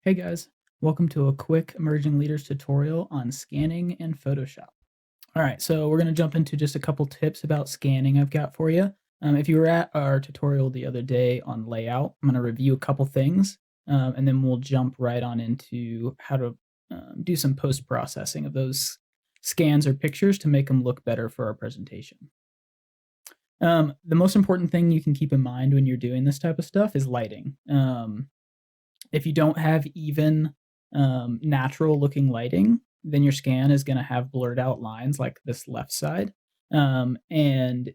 Hey guys, welcome to a quick Emerging Leaders tutorial on scanning and Photoshop. All right, so we're going to jump into just a couple tips about scanning I've got for you. If you were at our tutorial the other day on layout, I'm going to review a couple things, and then we'll jump right on into how to do some post-processing of those scans or pictures to make them look better for our presentation. The most important thing you can keep in mind when you're doing this type of stuff is lighting. If you don't have even natural looking lighting, then your scan is going to have blurred out lines like this left side. And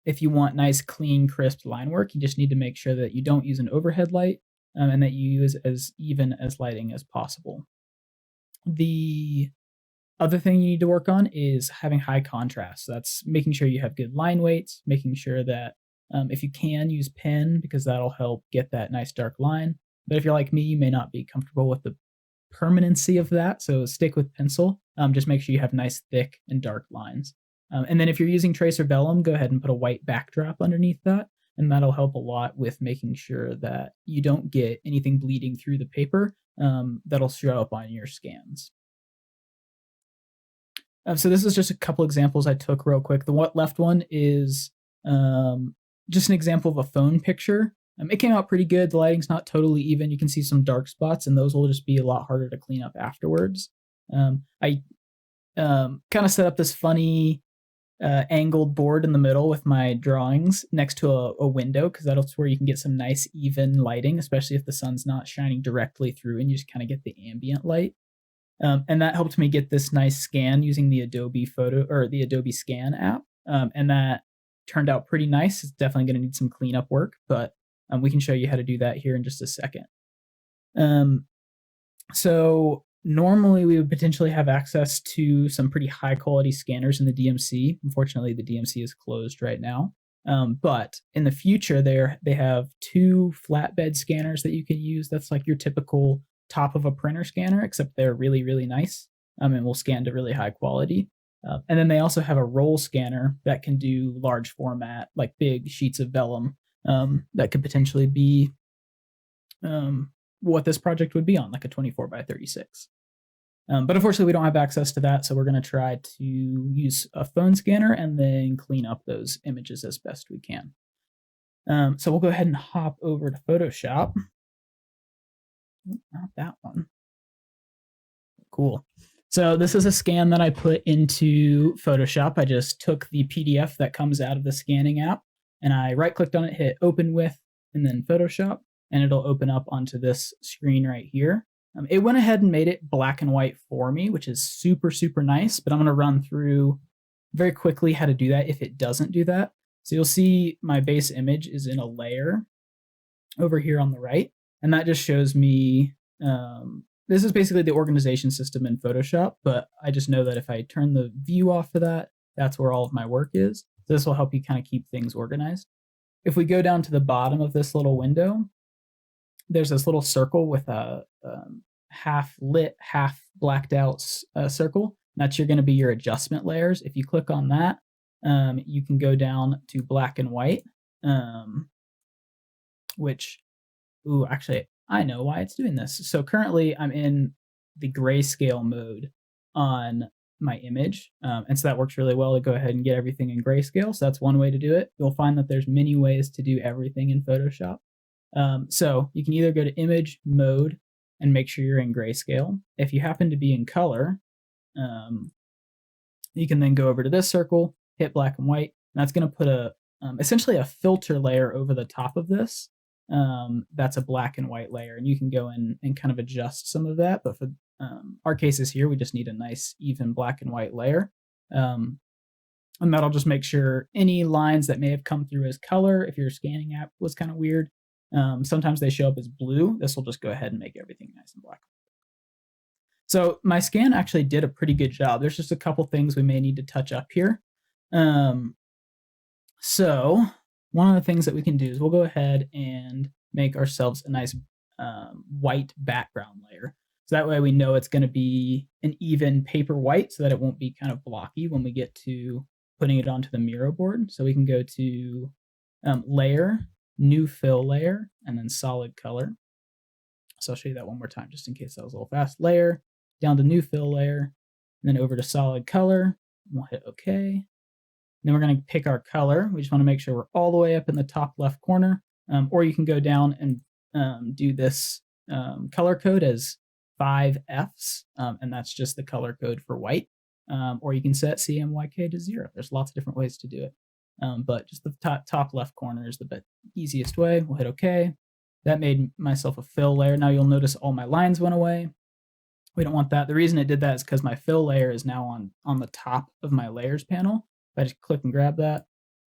if you want nice, clean, crisp line work, you just need to make sure that you don't use an overhead light and that you use as even as lighting as possible. The other thing you need to work on is having high contrast. So that's making sure you have good line weights, making sure that if you can use pen because that'll help get that nice dark line. But if you're like me, you may not be comfortable with the permanency of that, so stick with pencil. Just make sure you have nice, thick, and dark lines. And then if you're using tracer vellum, go ahead and put a white backdrop underneath that, and that'll help a lot with making sure that you don't get anything bleeding through the paper that'll show up on your scans. So this is just a couple examples I took real quick. The left one is just an example of a phone picture. It came out pretty good. The lighting's not totally even. You can see some dark spots, and those will just be a lot harder to clean up afterwards. I kind of set up this funny angled board in the middle with my drawings next to a window because that's where you can get some nice even lighting, especially if the sun's not shining directly through and you just kind of get the ambient light. And that helped me get this nice scan using the Adobe Adobe Scan app. And that turned out pretty nice. It's definitely going to need some cleanup work, but we can show you how to do that here in just a second. So normally we would potentially have access to some pretty high quality scanners in the DMC. Unfortunately, the DMC is closed right now. But in the future, they have two flatbed scanners that you can use. That's like your typical top of a printer scanner, except they're really, really nice and will scan to really high quality. And then they also have a roll scanner that can do large format, like big sheets of vellum. That could potentially be what this project would be on, like a 24 by 36. But unfortunately, we don't have access to that, so we're going to try to use a phone scanner and then clean up those images as best we can. So we'll go ahead and hop over to Photoshop. Not that one. Cool. So this is a scan that I put into Photoshop. I just took the PDF that comes out of the scanning app, and I right-clicked on it, hit Open With, and then Photoshop, and it'll open up onto this screen right here. It went ahead and made it black and white for me, which is super, super nice, but I'm going to run through very quickly how to do that if it doesn't do that. So you'll see my base image is in a layer over here on the right, and that just shows me, this is basically the organization system in Photoshop, but I just know that if I turn the view off of that, that's where all of my work is. So this will help you kind of keep things organized. If we go down to the bottom of this little window, there's this little circle with a half lit, half blacked out circle. That's going to be your adjustment layers. If you click on that, you can go down to black and white, which, actually, I know why it's doing this. So currently I'm in the grayscale mode on my image. And so that works really well to go ahead and get everything in grayscale. So that's one way to do it. You'll find that there's many ways to do everything in Photoshop. So you can either go to image mode and make sure you're in grayscale. If you happen to be in color, you can then go over to this circle, hit black and white. And that's going to put essentially a filter layer over the top of this. That's a black and white layer, and you can go in and kind of adjust some of that. But for our cases here, we just need a nice even black and white layer. And that'll just make sure any lines that may have come through as color, if your scanning app was kind of weird, sometimes they show up as blue. This will just go ahead and make everything nice and black. So my scan actually did a pretty good job. There's just a couple things we may need to touch up here. So one of the things that we can do is we'll go ahead and make ourselves a nice white background layer. So that way we know it's going to be an even paper white so that it won't be kind of blocky when we get to putting it onto the Miro board. So we can go to Layer, New Fill Layer, and then Solid Color. So I'll show you that one more time just in case that was a little fast. Layer, down to new fill layer, and then over to solid color. We'll hit OK. Then we're going to pick our color. We just want to make sure we're all the way up in the top left corner. Or you can go down and do this color code as 5Fs, and that's just the color code for white. Or you can set CMYK to 0. There's lots of different ways to do it. But just the top left corner is the easiest way. We'll hit OK. That made myself a fill layer. Now you'll notice all my lines went away. We don't want that. The reason it did that is because my fill layer is now on the top of my layers panel. If I just click and grab that,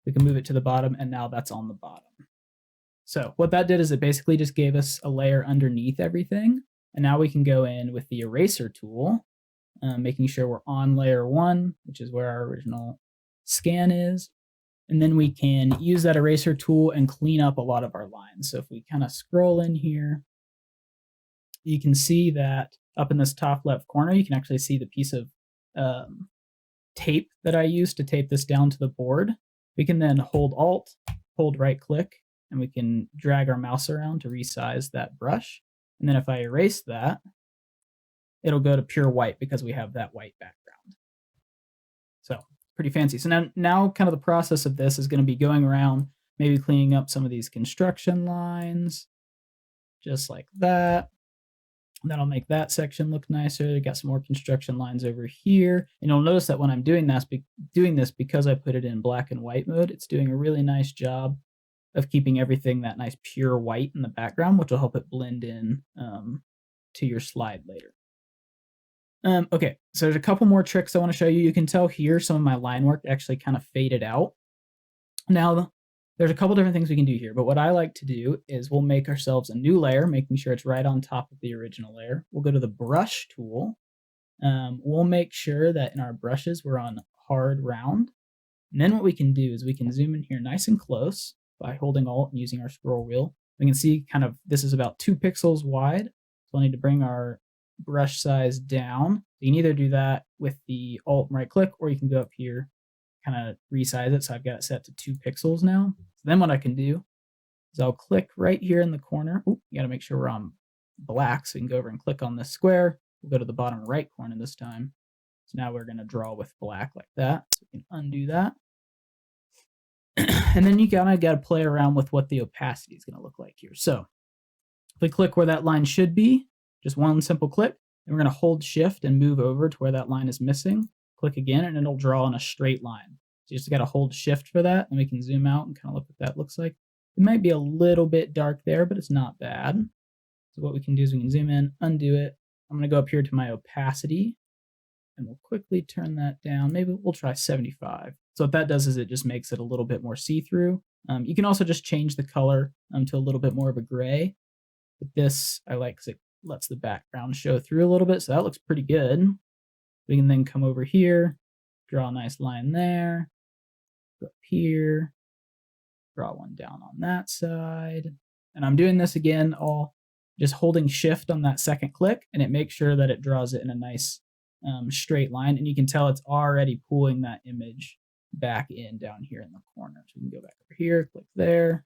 we can move it to the bottom, and now that's on the bottom. So what that did is it basically just gave us a layer underneath everything, and now we can go in with the eraser tool, making sure we're on layer 1, which is where our original scan is, and then we can use that eraser tool and clean up a lot of our lines. So if we kind of scroll in here, you can see that up in this top left corner, you can actually see the piece of tape that I used to tape this down to the board. We can then hold Alt, hold right click, and we can drag our mouse around to resize that brush. And then if I erase that, it'll go to pure white because we have that white background. So pretty fancy. So now kind of the process of this is going to be going around, maybe cleaning up some of these construction lines, just like that. That'll make that section look nicer. Got some more construction lines over here. And you'll notice that when I'm doing this, because I put it in black and white mode, it's doing a really nice job of keeping everything that nice pure white in the background, which will help it blend in to your slide later. Okay, so there's a couple more tricks I want to show you. You can tell here some of my line work actually kind of faded out. Now, there's a couple different things we can do here, but what I like to do is we'll make ourselves a new layer, making sure it's right on top of the original layer. We'll go to the brush tool. We'll make sure that in our brushes we're on hard round. And then what we can do is we can zoom in here nice and close by holding Alt and using our scroll wheel. We can see kind of this is about 2 pixels wide. So I need to bring our brush size down. You can either do that with the Alt and right click, or you can go up here, kind of resize it. So I've got it set to 2 pixels now. So then what I can do is I'll click right here in the corner. Ooh, you got to make sure we're on black. So you can go over and click on this square. We'll go to the bottom right corner this time. So now we're going to draw with black like that. So we can undo that. And then you kind of got to play around with what the opacity is going to look like here. So if we click where that line should be, just one simple click, and we're going to hold shift and move over to where that line is missing. Click again, and it'll draw in a straight line. So you just got to hold shift for that, and we can zoom out and kind of look what that looks like. It might be a little bit dark there, but it's not bad. So what we can do is we can zoom in, undo it. I'm going to go up here to my opacity, and we'll quickly turn that down. Maybe we'll try 75. So what that does is it just makes it a little bit more see-through. You can also just change the color to a little bit more of a gray. But this I like because it lets the background show through a little bit, so that looks pretty good. We can then come over here, draw a nice line there, go up here, draw one down on that side. And I'm doing this again, all just holding shift on that second click, and it makes sure that it draws it in a nice straight line. And you can tell it's already pulling that image back in down here in the corner. So we can go back over here, click there,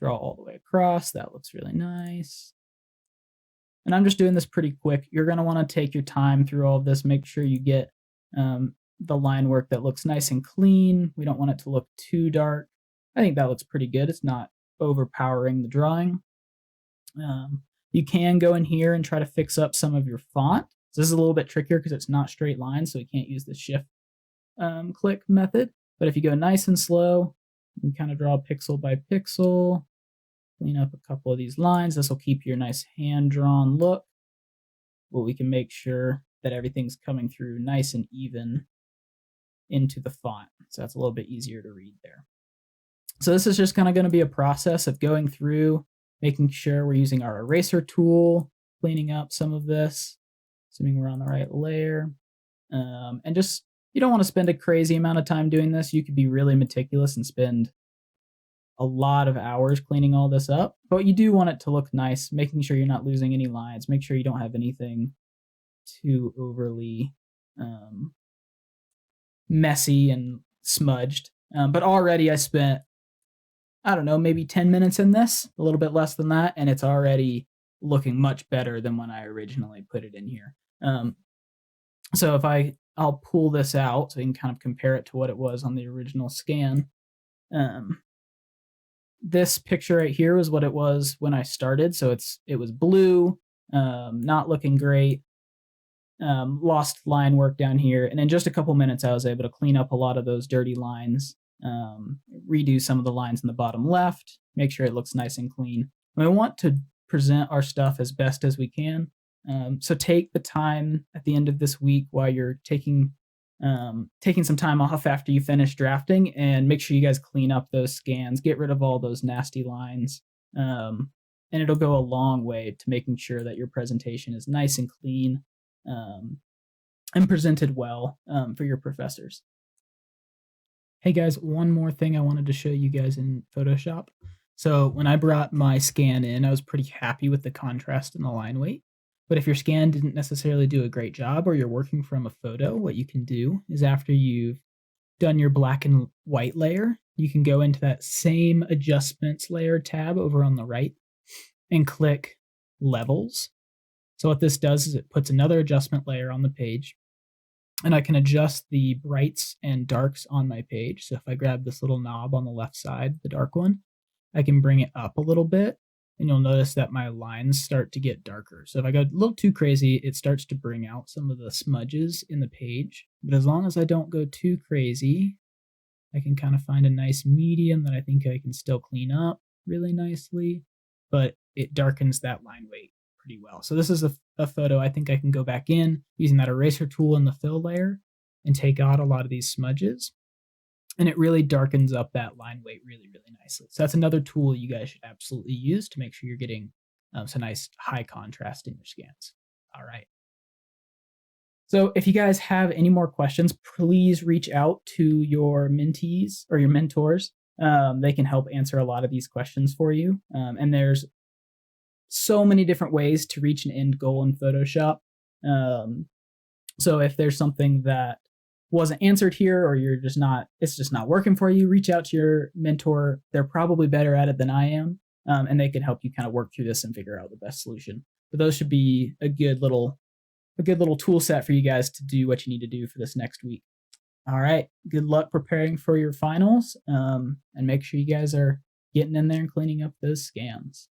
draw all the way across. That looks really nice. And I'm just doing this pretty quick. You're going to want to take your time through all of this. Make sure you get the line work that looks nice and clean. We don't want it to look too dark. I think that looks pretty good. It's not overpowering the drawing. You can go in here and try to fix up some of your font. So this is a little bit trickier because it's not straight lines, so we can't use the shift click method. But if you go nice and slow, you can kind of draw pixel by pixel. Clean up a couple of these lines. This will keep your nice hand-drawn look. But we can make sure that everything's coming through nice and even into the font. So that's a little bit easier to read there. So this is just kind of going to be a process of going through, making sure we're using our eraser tool, cleaning up some of this, assuming we're on the right layer. And just, you don't want to spend a crazy amount of time doing this. You could be really meticulous and spend a lot of hours cleaning all this up, but you do want it to look nice, making sure you're not losing any lines, make sure you don't have anything too overly messy and smudged. But already I spent I don't know, maybe 10 minutes in this, a little bit less than that, and it's already looking much better than when I originally put it in here. So if I'll pull this out so you can kind of compare it to what it was on the original scan. Um, this picture right here was what it was when I started. So it was blue, not looking great. Lost line work down here, and in just a couple minutes, I was able to clean up a lot of those dirty lines, redo some of the lines in the bottom left, make sure it looks nice and clean. And we want to present our stuff as best as we can. So take the time at the end of this week while you're taking some time off after you finish drafting, and make sure you guys clean up those scans, get rid of all those nasty lines. And it'll go a long way to making sure that your presentation is nice and clean, and presented well, for your professors. Hey guys, one more thing I wanted to show you guys in Photoshop. So when I brought my scan in, I was pretty happy with the contrast and the line weight. But if your scan didn't necessarily do a great job, or you're working from a photo, what you can do is, after you've done your black and white layer, you can go into that same adjustments layer tab over on the right and click levels. So what this does is it puts another adjustment layer on the page, and I can adjust the brights and darks on my page. So if I grab this little knob on the left side, the dark one, I can bring it up a little bit, and you'll notice that my lines start to get darker. So if I go a little too crazy, it starts to bring out some of the smudges in the page. But as long as I don't go too crazy, I can kind of find a nice medium that I think I can still clean up really nicely, but it darkens that line weight pretty well. So this is a photo I think I can go back in using that eraser tool in the fill layer and take out a lot of these smudges. And it really darkens up that line weight really, really nicely. So that's another tool you guys should absolutely use to make sure you're getting some nice high contrast in your scans. All right. So if you guys have any more questions, please reach out to your mentees or your mentors. They can help answer a lot of these questions for you. And there's so many different ways to reach an end goal in Photoshop. So if there's something that wasn't answered here, or it's just not working for you, reach out to your mentor. They're probably better at it than I am, and they can help you kind of work through this and figure out the best solution. But those should be a good little tool set for you guys to do what you need to do for this next week. All right, good luck preparing for your finals, and make sure you guys are getting in there and cleaning up those scans.